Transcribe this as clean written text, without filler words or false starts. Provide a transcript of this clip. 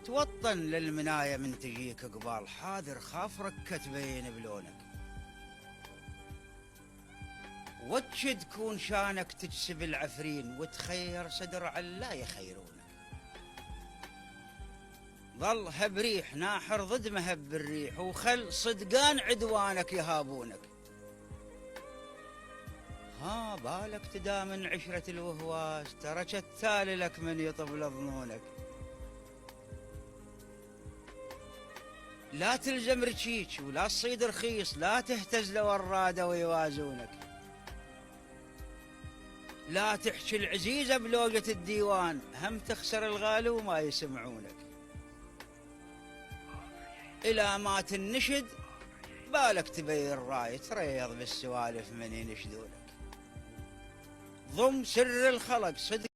توطن للمناية من تجيك قبال، حاذر خافرك تبين بلونك. وجه تكون شانك تجسب العفرين، وتخير صدر علا يخيرونك. ظل هبريح ناحر ضد مهب الريح، وخل صدقان عدوانك يهابونك. ها بالك تدامن عشرة الوهواس، ترى التالي لك من يطبل ظنونك. لا تلزم رشيك ولا تصيد رخيص، لا تهتز لورادة ويوازونك. لا تحكي العزيزة بلوجة الديوان، هم تخسر الغالي وما يسمعونك. إلى ما تنشد بالك تبين راي، تريض بالسوالف من ينشدونك. ضم سر الخلق صدق